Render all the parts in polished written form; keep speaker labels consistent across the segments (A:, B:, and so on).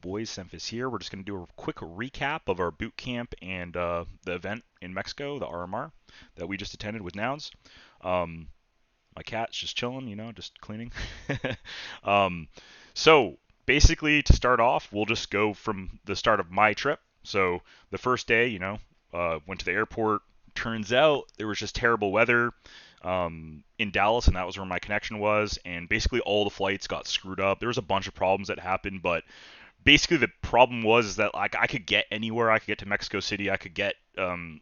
A: boys? SEMPHIS here. We're just going to do a quick recap of our boot camp and the event in Mexico, the RMR, that we just attended with Nouns. Um, my cat's just chilling, just cleaning. um, so, basically, to start off, we'll just go from the start of my trip. So, the first day, went to the airport. Turns out there was just terrible weather in Dallas, and that was where my connection was. And basically, all the flights got screwed up. There was a bunch of problems that happened, but basically the problem was is that like I could get anywhere. I could get to Mexico City. I could get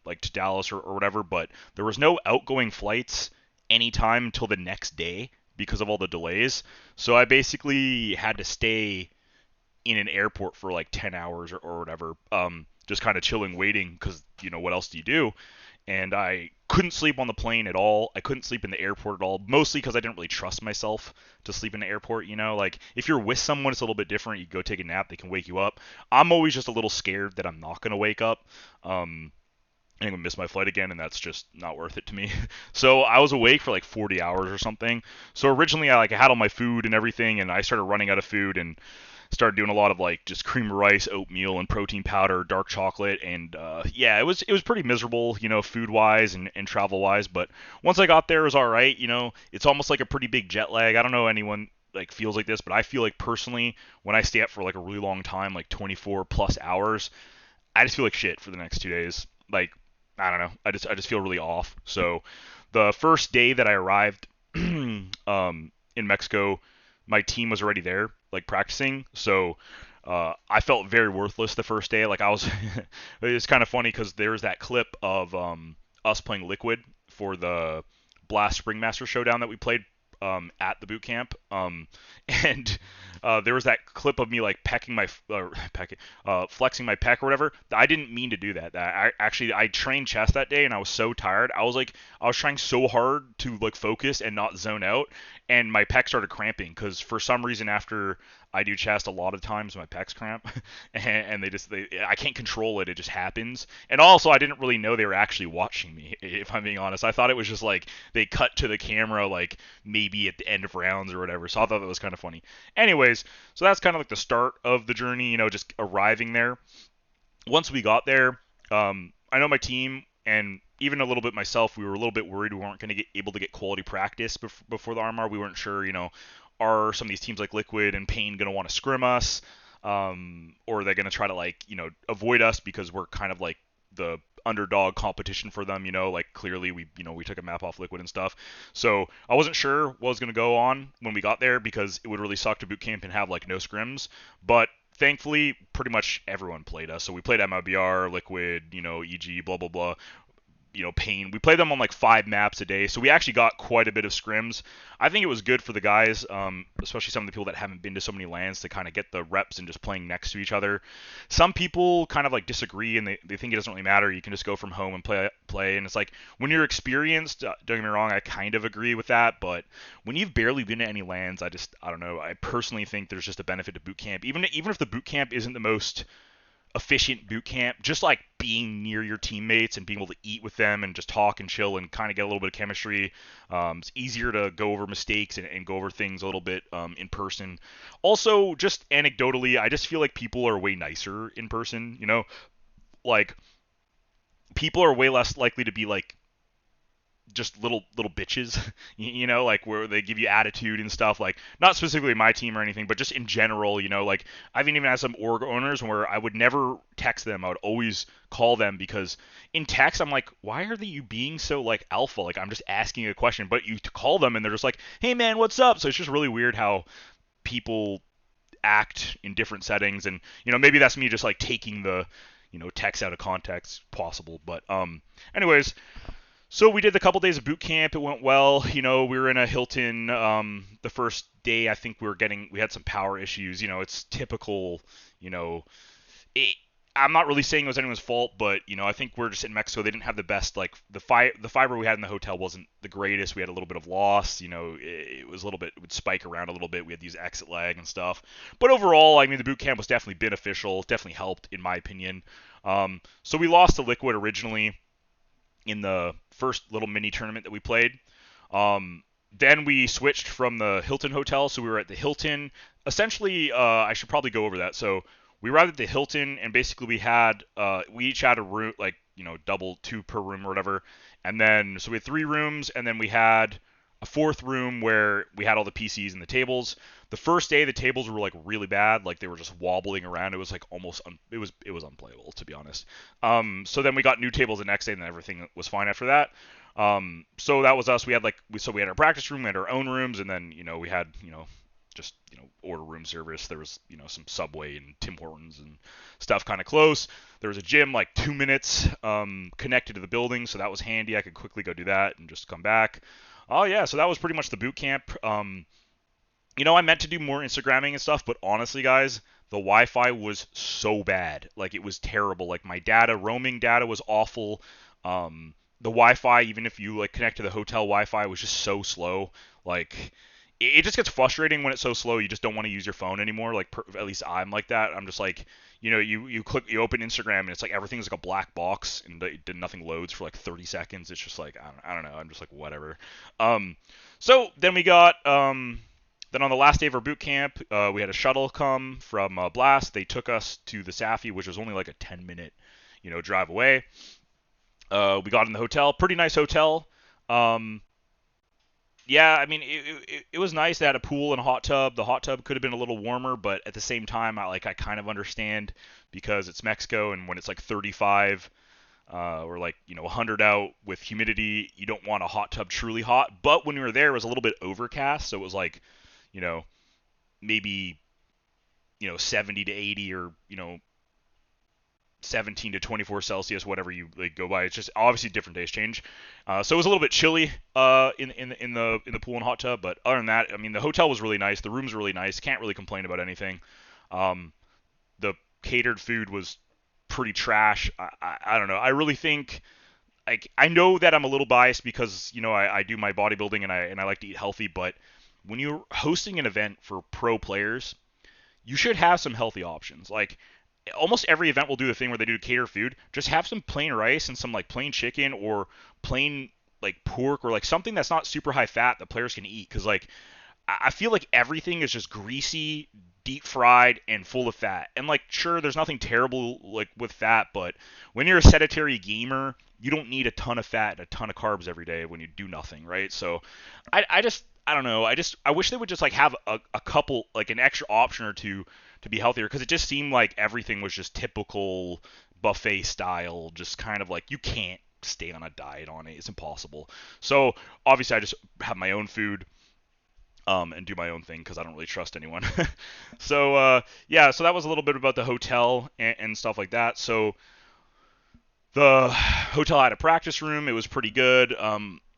A: like to Dallas or whatever, but there was no outgoing flights anytime until the next day because of all the delays. So I basically had to stay in an airport for like 10 hours or whatever, just kind of chilling, waiting because what else do you do? And I couldn't sleep on the plane at all. I couldn't sleep in the airport at all, mostly because I didn't really trust myself to sleep in the airport. Like if you're with someone, it's a little bit different. You go take a nap, they can wake you up. I'm always just a little scared that I'm not gonna wake up. I'm gonna miss my flight again, and that's just not worth it to me. So I was awake for like 40 hours or something. So originally I had all my food and everything, and I started running out of food and started doing a lot of like just cream of rice, oatmeal, and protein powder, dark chocolate, and yeah, it was pretty miserable, food wise and travel wise. But once I got there, it was all right. It's almost like a pretty big jet lag. I don't know anyone like feels like this, but I feel like personally when I stay up for like a really long time, like 24 plus hours, I just feel like shit for the next 2 days. Like I don't know, I just feel really off. So the first day that I arrived in Mexico, my team was already there, like practicing. So I felt very worthless the first day. Like I was, it's kind of funny because there's that clip of us playing Liquid for the Blast Springmaster Showdown that we played at the boot camp. And there was that clip of me like flexing my pec or whatever. I didn't mean to do that. I trained chest that day and I was so tired. I was trying so hard to like focus and not zone out, and my pec started cramping because for some reason after I do chest a lot of times my pecs cramp, and I can't control it. It just happens. And also I didn't really know they were actually watching me. If I'm being honest, I thought it was just like they cut to the camera like maybe at the end of rounds or whatever. So I thought that was kind of funny. Anyways, so that's kind of like the start of the journey. Just arriving there. Once we got there, I know my team and even a little bit myself, we were a little bit worried we weren't going to get able to get quality practice before the RMR. We weren't sure, are some of these teams like Liquid and Pain going to want to scrim us, or are they going to try to like, avoid us because we're kind of like the underdog competition for them, like clearly we took a map off Liquid and stuff. So I wasn't sure what was going to go on when we got there because it would really suck to boot camp and have like no scrims, but thankfully pretty much everyone played us. So we played MIBR, Liquid, EG, blah blah blah, Pain. We played them on like 5 maps a day, so we actually got quite a bit of scrims. I think it was good for the guys, especially some of the people that haven't been to so many LANs, to kind of get the reps and just playing next to each other. Some people kind of like disagree and they think it doesn't really matter. You can just go from home and play. And it's like when you're experienced, don't get me wrong, I kind of agree with that. But when you've barely been to any LANs, I don't know. I personally think there's just a benefit to boot camp, even if the boot camp isn't the most efficient boot camp, just like being near your teammates and being able to eat with them and just talk and chill and kind of get a little bit of chemistry. It's easier to go over mistakes and go over things a little bit in person. Also, just anecdotally, I just feel like people are way nicer in person. Like people are way less likely to be like just little bitches, like where they give you attitude and stuff. Like not specifically my team or anything, but just in general, like I've even had some org owners where I would never text them. I would always call them because in text I'm like, why are you being so like alpha? Like I'm just asking a question, but you call them and they're just like, hey man, what's up? So it's just really weird how people act in different settings, and maybe that's me just like taking the text out of context possible, but anyways. So we did a couple days of boot camp. It went well. We were in a Hilton. The first day, I think we had some power issues. It's typical. It, I'm not really saying it was anyone's fault, but I think we're just in Mexico. They didn't have the best the fiber we had in the hotel wasn't the greatest. We had a little bit of loss. It was a little bit, it would spike around a little bit. We had these exit lag and stuff. But overall, I mean, the boot camp was definitely beneficial. Definitely helped, in my opinion. So we lost to Liquid originally in the first little mini tournament that we played. Then we switched from the Hilton hotel, so we were at the Hilton. Essentially, I should probably go over that. So we were at the Hilton, and basically we each had a room, like, double, two per room or whatever. And then so we had three rooms, and then we had a fourth room where we had all the PCs and the tables. The first day the tables were like really bad, like they were just wobbling around. It was like it was unplayable, to be honest. So then we got new tables the next day, and then everything was fine after that. So that was us. We had our practice room, we had our own rooms, and then we had just order room service. There was some Subway and Tim Hortons and stuff kind of close. There was a gym like 2 minutes connected to the building, so that was handy. I could quickly go do that and just come back. Oh yeah, so that was pretty much the boot camp. I meant to do more Instagramming and stuff, but honestly, guys, the Wi-Fi was so bad. Like, it was terrible. Like, my roaming data was awful. The Wi-Fi, even if you like connect to the hotel Wi-Fi, was just so slow. Like, it just gets frustrating when it's so slow. You just don't want to use your phone anymore. Like, at least I'm like that. I'm just like, you open Instagram, and it's like everything's like a black box, and nothing loads for like 30 seconds. It's just like, I don't know. I'm just like, whatever. So then we got then on the last day of our boot camp, we had a shuttle come from Blast. They took us to the Safi, which was only like a 10-minute, drive away. We got in the hotel, pretty nice hotel. Yeah, I mean, it was nice. They had a pool and a hot tub. The hot tub could have been a little warmer, but at the same time, I kind of understand, because it's Mexico, and when it's like 35 or like 100 out with humidity, you don't want a hot tub truly hot. But when we were there, it was a little bit overcast, so it was like, maybe 70 to 80, or 17 to 24 Celsius, whatever you like go by. It's just obviously different days change. So it was a little bit chilly in the pool and hot tub, but other than that, I mean, the hotel was really nice. The rooms were really nice. Can't really complain about anything. The catered food was pretty trash. I don't know. I really think, like, I know that I'm a little biased because I do my bodybuilding, and I like to eat healthy, but when you're hosting an event for pro players, you should have some healthy options. Like, almost every event will do the thing where they do cater food. Just have some plain rice and some like plain chicken, or plain like pork, or like something that's not super high fat that players can eat. Because like, I feel like everything is just greasy, deep fried, and full of fat. And like, sure, there's nothing terrible like with fat, but when you're a sedentary gamer, you don't need a ton of fat and a ton of carbs every day when you do nothing, right? So I don't know. I wish they would just like have a couple, like an extra option or two to be healthier, because it just seemed like everything was just typical buffet style, just kind of like, you can't stay on a diet on it. It's impossible. So obviously I just have my own food and do my own thing, because I don't really trust anyone. So yeah, so that was a little bit about the hotel and stuff like that. So the hotel had a practice room. It was pretty good.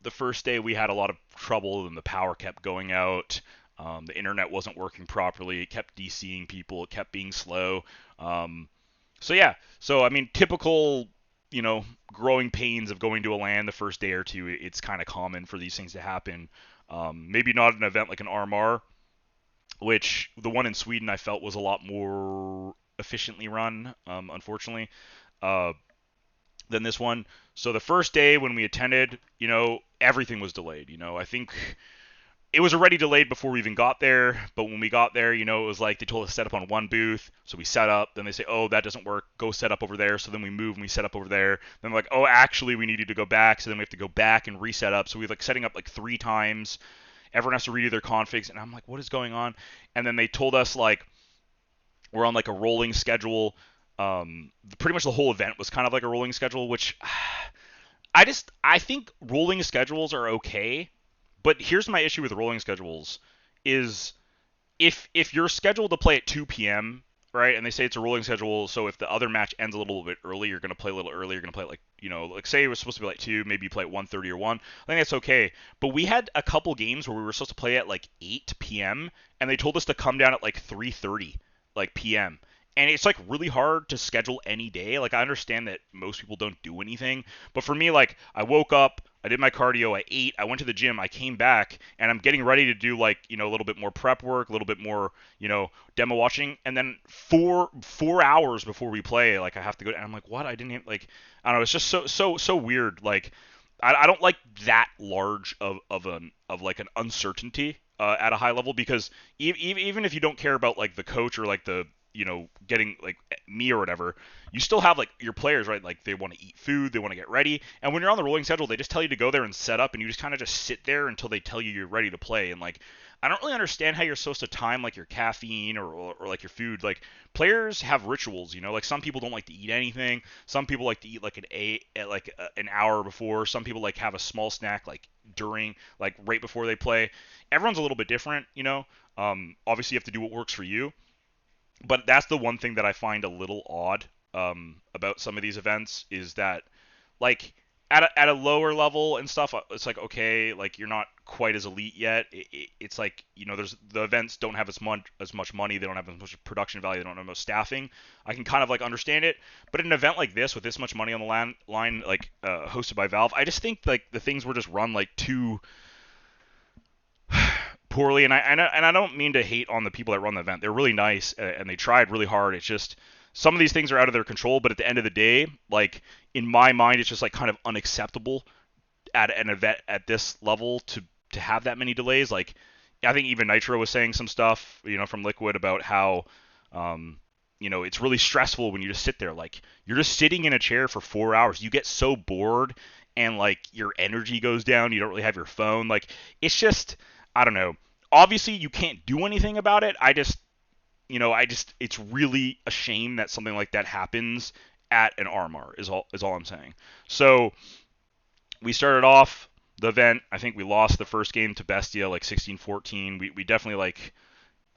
A: The first day we had a lot of trouble, and the power kept going out. The internet wasn't working properly. It kept DCing people. It kept being slow. So yeah. So I mean, typical, growing pains of going to a LAN the first day or two. It's kind of common for these things to happen. Maybe not an event like an RMR, which the one in Sweden I felt was a lot more efficiently run, unfortunately, than this one. So the first day when we attended, everything was delayed. I think it was already delayed before we even got there, but when we got there, it was like they told us to set up on one booth, so we set up, then they say, oh, that doesn't work, go set up over there, so then we move and we set up over there, then they're like, oh, actually, we need you to go back, so then we have to go back and reset up, so we're like setting up like 3 times, everyone has to redo their configs, and I'm like, what is going on? And then they told us, like, we're on like a rolling schedule. Pretty much the whole event was kind of like a rolling schedule, which I think rolling schedules are okay. But here's my issue with rolling schedules is if you're scheduled to play at 2 p.m., right, and they say it's a rolling schedule, so if the other match ends a little bit early, you're going to play a little early, you're going to play like, like say it was supposed to be like 2, maybe you play at 1:30 or 1. I think that's okay. But we had a couple games where we were supposed to play at like 8 p.m., and they told us to come down at like 3:30 like p.m. And it's like really hard to schedule any day. Like, I understand that most people don't do anything, but for me, like, I woke up, I did my cardio, I ate, I went to the gym, I came back, and I'm getting ready to do like, a little bit more prep work, a little bit more, demo watching, and then four hours before we play, like, I have to go, and I'm like, what? I didn't even, like, I don't know, it's just so weird. Like, I don't like that large of like an uncertainty at a high level, because even if you don't care about like the coach or like the getting like me or whatever, you still have like your players, right? Like they want to eat food, they want to get ready, and when you're on the rolling schedule, they just tell you to go there and set up, and you just kind of just sit there until they tell you you're ready to play. And like, I don't really understand how you're supposed to time like your caffeine or like your food. Like players have rituals, like some people don't like to eat anything. Some people like to eat like an hour before. Some people like have a small snack like during, like right before they play. Everyone's a little bit different. Obviously you have to do what works for you, but that's the one thing that I find a little odd about some of these events is that like at a lower level and stuff, it's like okay, like you're not quite as elite yet. It's like there's the events don't have as much money, they don't have as much production value, they don't have much staffing. I can kind of like understand it, but an event like this with this much money on the line, like hosted by Valve, I just think like the things were just run like too poorly, and I don't mean to hate on the people that run the event. They're really nice and they tried really hard. It's just some of these things are out of their control, but at the end of the day, like in my mind, it's just like kind of unacceptable at an event at this level to have that many delays. Like I think even Nitro was saying some stuff, from Liquid about how it's really stressful when you just sit there. Like you're just sitting in a chair for 4 hours. You get so bored and like your energy goes down. You don't really have your phone. Like it's just I don't know. Obviously, you can't do anything about it. It's really a shame that something like that happens at an RMR. Is all I'm saying. So we started off the event. I think we lost the first game to Bestia like 16-14. We definitely like.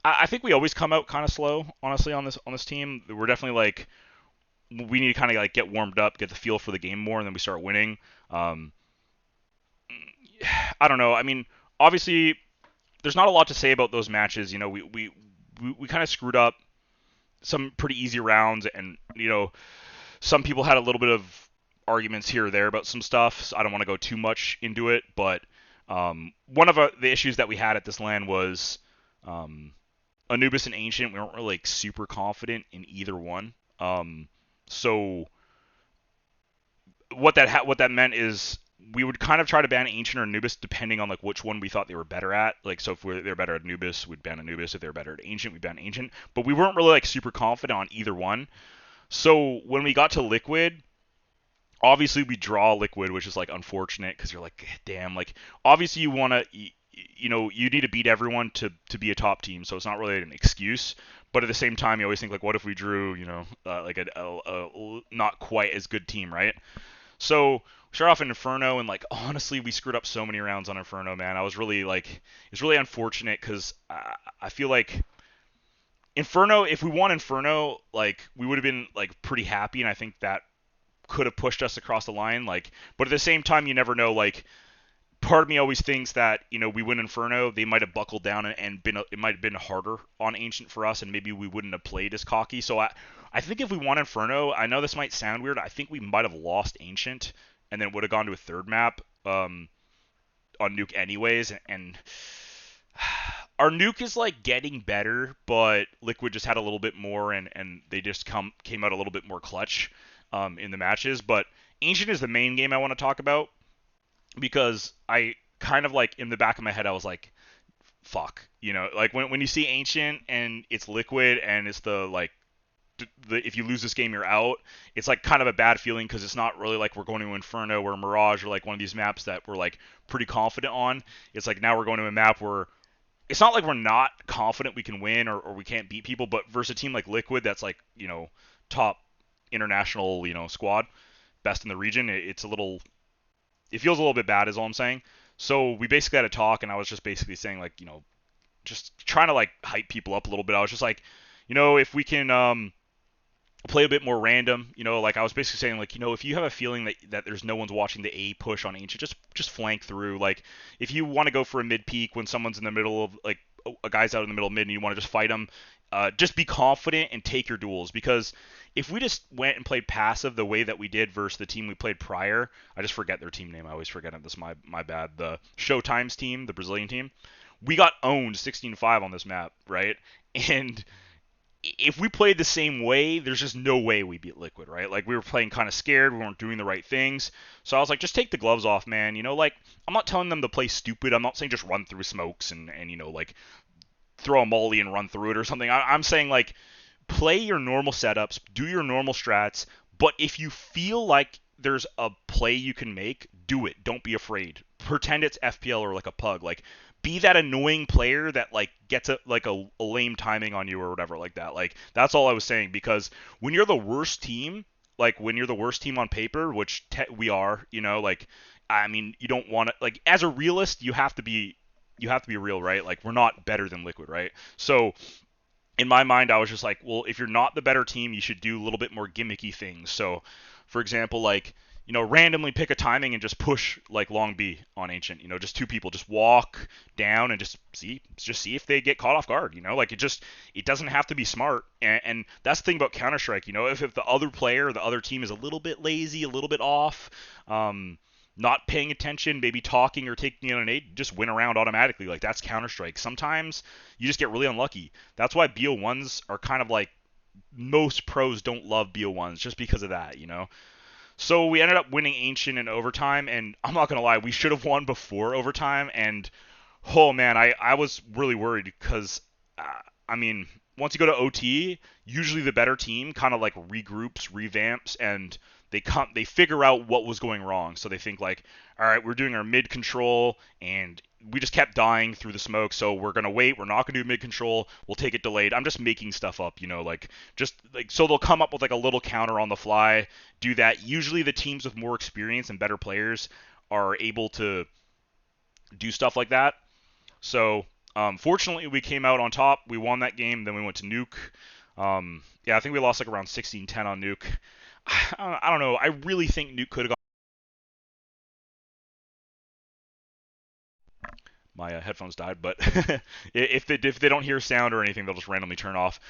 A: I think we always come out kind of slow, honestly, on this team. We're definitely like we need to kind of like get warmed up, get the feel for the game more, and then we start winning. I don't know. I mean, obviously there's not a lot to say about those matches. We kind of screwed up some pretty easy rounds, and some people had a little bit of arguments here or there about some stuff. So I don't want to go too much into it, but one of the issues that we had at this LAN was Anubis and Ancient. We weren't really like super confident in either one. So what that meant is we would kind of try to ban Ancient or Anubis depending on like which one we thought they were better at. Like so if they're better at Anubis, we'd ban Anubis. If they're better at Ancient, we'd ban Ancient. But we weren't really like super confident on either one. So when we got to Liquid, obviously we draw Liquid, which is like unfortunate because you're like, damn, like obviously you want to, you need to beat everyone to be a top team. So it's not really an excuse. But at the same time, you always think like, what if we drew, like a not quite as good team, right? So we start off in Inferno, and like honestly, we screwed up so many rounds on Inferno, man. I was really like, it's really unfortunate because I feel like Inferno, if we won Inferno, like we would have been like pretty happy, and I think that could have pushed us across the line. Like, but at the same time, you never know. Like, part of me always thinks that we win Inferno, they might have buckled down and been it might have been harder on Ancient for us, and maybe we wouldn't have played as cocky. So I think if we won Inferno, I know this might sound weird, I think we might have lost Ancient and then would have gone to a third map on Nuke anyways. And our Nuke is like getting better, but Liquid just had a little bit more, and they just came out a little bit more clutch in the matches. But Ancient is the main game I want to talk about, because I kind of like in the back of my head I was like, fuck, like when you see Ancient and it's Liquid and it's if you lose this game you're out, it's like kind of a bad feeling because it's not really like we're going to Inferno or Mirage or like one of these maps that we're like pretty confident on. It's like now we're going to a map where it's not like we're not confident we can win or we can't beat people, but versus a team like Liquid that's like top international squad, best in the region, it feels a little bit bad is all I'm saying. So we basically had a talk, and I was just basically saying like just trying to like hype people up a little bit. I was just like, if we can play a bit more random, like I was basically saying like, if you have a feeling that there's no one's watching the A push on Ancient, just flank through. Like if you want to go for a mid peak when someone's in the middle of like a guy's out in the middle of mid and you want to just fight him, just be confident and take your duels, because if we just went and played passive the way that we did versus the team we played prior, I just forget their team name. I always forget it. This is my bad. The Showtime's team, the Brazilian team, we got owned 16-5 on this map, right? And if we played the same way, there's just no way we beat Liquid, right? Like we were playing kind of scared, we weren't doing the right things. So I was like, just take the gloves off, man. Like I'm not telling them to play stupid. I'm not saying just run through smokes and like throw a molly and run through it or something. I'm saying like play your normal setups, do your normal strats, but if you feel like there's a play you can make, do it. Don't be afraid. Pretend it's FPL or like a pug. Like be that annoying player that like gets a lame timing on you or whatever like that. Like that's all I was saying because when you're the worst team, like when you're the worst team on paper, which we are, like I mean, you don't want to like as a realist, you have to be real, right? Like we're not better than Liquid, right? So in my mind, I was just like, well, if you're not the better team, you should do a little bit more gimmicky things. So, for example, like, randomly pick a timing and just push like long B on Ancient. Just two people, just walk down and just see if they get caught off guard. Like it doesn't have to be smart. And that's the thing about Counter Strike. If the other player, the other team is a little bit lazy, a little bit off, not paying attention, maybe talking or taking an nade, just win around automatically. Like that's Counter Strike. Sometimes you just get really unlucky. That's why BO1s are kind of like most pros don't love BO1s just because of that. So we ended up winning Ancient in overtime, and I'm not gonna lie, we should have won before overtime. And oh man, I was really worried because I mean, once you go to OT, usually the better team kind of like regroups, revamps, and they figure out what was going wrong. So they think like, all right, we're doing our mid control, and we just kept dying through the smoke. So we're gonna wait. We're not gonna do mid control. We'll take it delayed. I'm just making stuff up, like just like so they'll come up with like a little counter on the fly. Do that. Usually the teams with more experience and better players are able to do stuff like that. So fortunately, we came out on top. We won that game. Then we went to Nuke. Yeah, I think we lost like around 16-10 on Nuke. I don't know. I really think Nuke could have gone. My headphones died, but if they don't hear sound or anything, they'll just randomly turn off.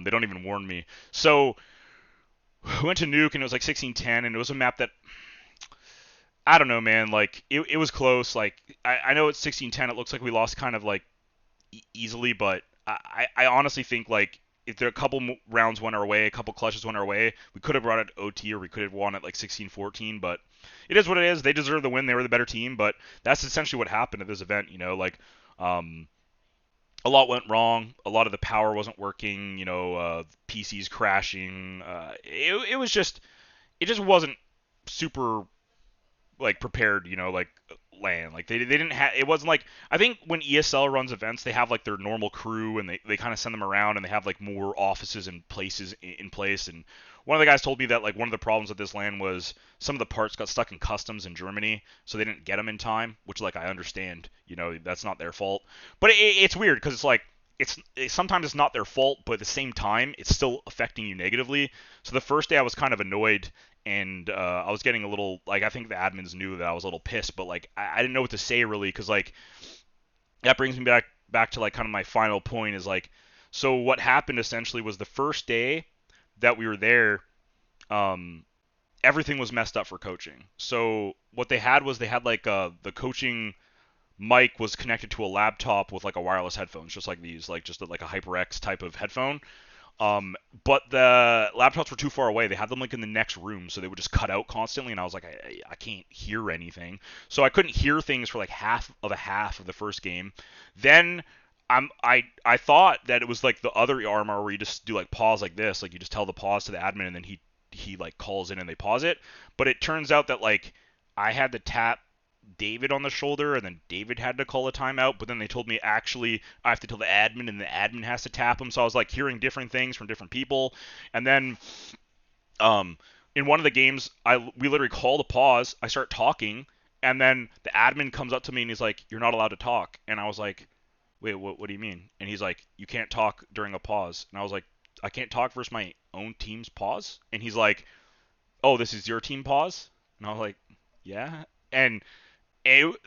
A: They don't even warn me. So we went to Nuke and it was like 16-10, and it was a map that I don't know, man. Like it was close. Like I know it's 16-10. It looks like we lost kind of like easily, but I honestly think like if there a couple rounds went our way, a couple clutches went our way, we could have brought it OT or we could have won it like 16-14. But it is what it is. They deserve the win. They were the better team. But that's essentially what happened at this event. Like um, a lot went wrong. A lot of the power wasn't working. PCs crashing. It just wasn't super like prepared, like land. Like they didn't have it wasn't like I think when ESL runs events, they have like their normal crew and they kind of send them around and they have like more offices and places in place. And one of the guys told me that like one of the problems with this land was some of the parts got stuck in customs in Germany, so they didn't get them in time, which like I understand, that's not their fault. But it's weird because sometimes it's not their fault, but at the same time, it's still affecting you negatively. So the first day I was kind of annoyed, and I was getting a little like I think the admins knew that I was a little pissed, but like I didn't know what to say really because like that brings me back to like kind of my final point is like so what happened essentially was the first day that we were there, um, everything was messed up for coaching. So what they had was they had like the coaching mic was connected to a laptop with like a wireless headphones, just like these, like just like a HyperX type of headphone. But the laptops were too far away. They had them like in the next room, so they would just cut out constantly. And I was like, I can't hear anything, so I couldn't hear things for like half of the first game. Then I thought that it was like the other RMR where you just do like pause like this, like you just tell the pause to the admin and then he like calls in and they pause it. But it turns out that like I had to tap David on the shoulder, and then David had to call a timeout. But then they told me actually I have to tell the admin, and the admin has to tap him. So I was like hearing different things from different people. And then in one of the games, we literally called a pause. I start talking, and then the admin comes up to me and he's like, "You're not allowed to talk." And I was like, "Wait, what do you mean?" And he's like, "You can't talk during a pause." And I was like, "I can't talk versus my own team's pause?" And he's like, "Oh, this is your team pause?" And I was like, "Yeah."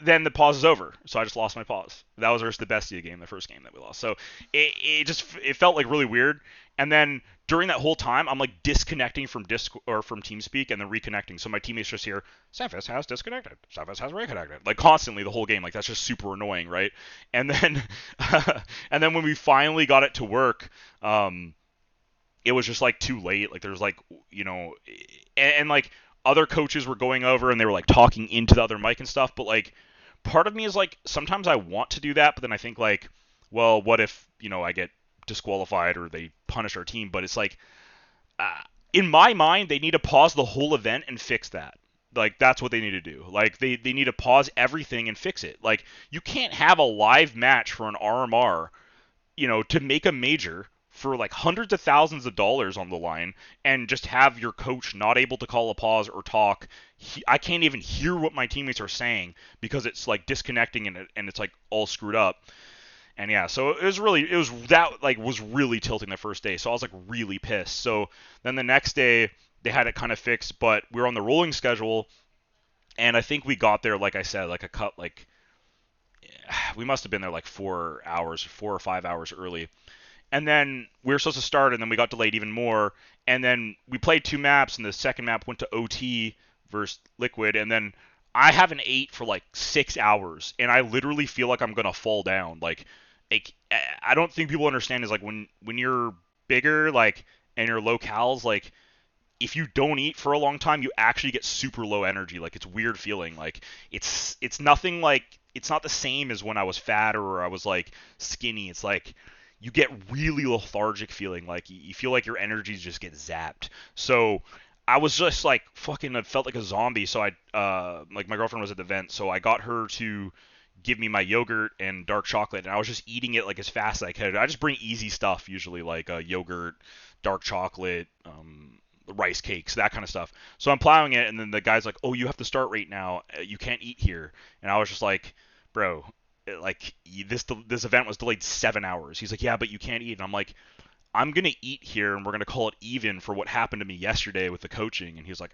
A: Then the pause is over, so I just lost my pause. That was versus the Bestia game, the first game that we lost. So it felt like really weird. And then during that whole time, I'm like disconnecting from or from TeamSpeak and then reconnecting. So my teammates just hear SEMPHIS has disconnected, SEMPHIS has reconnected, like constantly the whole game. Like that's just super annoying, right? And then and then when we finally got it to work, it was just like too late. Like there's like and like other coaches were going over and they were like talking into the other mic and stuff. But like part of me is like sometimes I want to do that, but then I think like, well, what if I get disqualified or they punish our team. But it's like, uh, in my mind, they need to pause the whole event and fix that. Like that's what they need to do. Like they need to pause everything and fix it. Like you can't have a live match for an RMR, to make a major for like hundreds of thousands of dollars on the line and just have your coach not able to call a pause or talk. I can't even hear what my teammates are saying because it's like disconnecting and it's like all screwed up. And yeah, so was really tilting the first day. So I was like really pissed. So then the next day they had it kind of fixed, but we were on the rolling schedule, and I think we got there, like I said, like a cut, like we must have been there like 4 or 5 hours early. And then we were supposed to start, and then we got delayed even more. And then we played 2 maps, and the second map went to OT versus Liquid. And then I haven't ate for like 6 hours, and I literally feel like I'm gonna fall down. Like, I don't think people understand is like when you're bigger, like, and you're low cals, like if you don't eat for a long time, you actually get super low energy. Like it's weird feeling. Like it's nothing like it's not the same as when I was fat or I was like skinny. It's like you get really lethargic feeling. Like you feel like your energy just gets zapped. So I was just like fucking I felt like a zombie. So I like my girlfriend was at the event, so I got her to give me my yogurt and dark chocolate, and I was just eating it like as fast as I could. I just bring easy stuff usually, like yogurt, dark chocolate, rice cakes, that kind of stuff. So I'm plowing it, and then the guy's like, "Oh, you have to start right now. You can't eat here." And I was just like, "Bro, like this event was delayed 7 hours." He's like, "Yeah, but you can't eat." And I'm like, "I'm gonna eat here, and we're gonna call it even for what happened to me yesterday with the coaching." And he's like,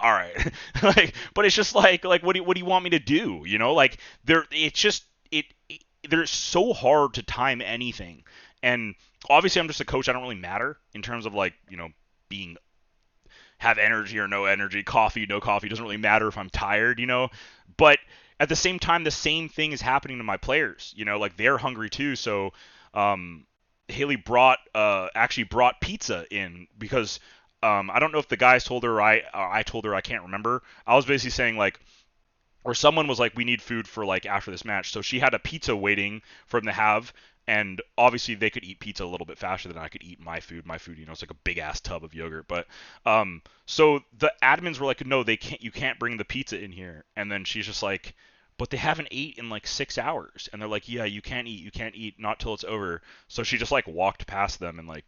A: "All right." Like, but it's just like what do you want me to do? Like it's just they're so hard to time anything. And obviously, I'm just a coach. I don't really matter in terms of like being have energy or no energy, coffee, no coffee, doesn't really matter if I'm tired, But at the same time, the same thing is happening to my players, like they're hungry too. So Haley actually brought pizza in because I don't know if the guys told her or I told her, I can't remember. I was basically saying like, or someone was like, we need food for like after this match. So she had a pizza waiting for them to have. And obviously they could eat pizza a little bit faster than I could eat my food. My food, it's like a big ass tub of yogurt. But so the admins were like, no, you can't bring the pizza in here. And then she's just like, but they haven't ate in like 6 hours. And they're like, yeah, you can't eat, not till it's over. So she just like walked past them and like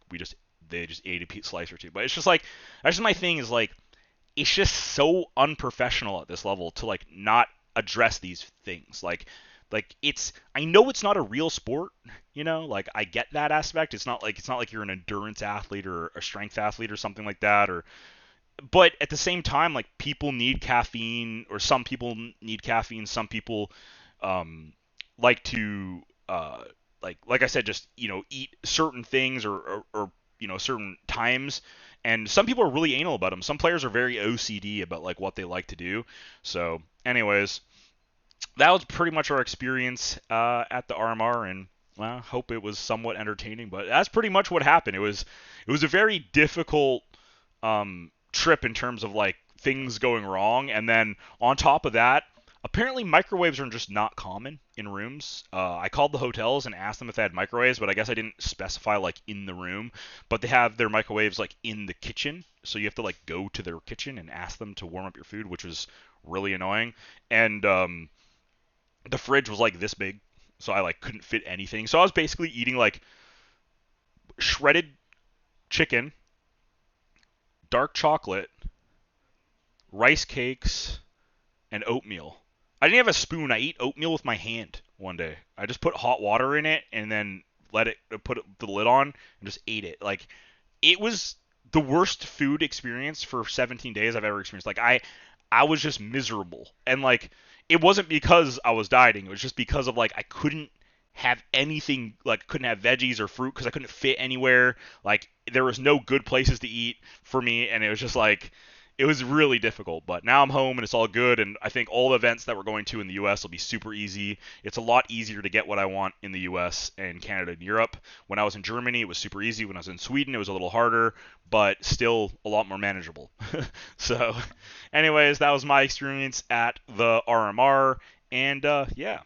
A: they just ate a pizza slice or two. But it's just like, that's just my thing is like, it's just so unprofessional at this level to like not address these things. Like I know it's not a real sport, like I get that aspect. It's not like you're an endurance athlete or a strength athlete or something like that, but at the same time, like people need caffeine, or some people need caffeine. Some people like to like I said, just eat certain things or certain times. And some people are really anal about them. Some players are very OCD about like what they like to do. So, anyways, that was pretty much our experience at the RMR, and well, hope it was somewhat entertaining. But that's pretty much what happened. It was a very difficult trip in terms of like things going wrong, and then on top of that, apparently microwaves are just not common in rooms. I called the hotels and asked them if they had microwaves, but I guess I didn't specify like in the room. But they have their microwaves like in the kitchen, so you have to like go to their kitchen and ask them to warm up your food, which was really annoying. And the fridge was like this big, so I like couldn't fit anything. So I was basically eating like shredded chicken, dark chocolate, rice cakes, and oatmeal. I didn't have a spoon. I ate oatmeal with my hand one day. I just put hot water in it and then put the lid on and just ate it. Like it was the worst food experience for 17 days I've ever experienced. Like I was just miserable. And like it wasn't because I was dieting. It was just because of like I couldn't have anything, like couldn't have veggies or fruit because I couldn't fit anywhere. Like there was no good places to eat for me, and it was just like it was really difficult. But now I'm home and it's all good, and I think all the events that we're going to in the US will be super easy. It's a lot easier to get what I want in the US and Canada and Europe. When I was in Germany, it was super easy. When I was in Sweden, it was a little harder, but still a lot more manageable. So anyways, that was my experience at the RMR, and yeah,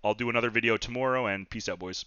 A: I'll do another video tomorrow, and peace out, boys.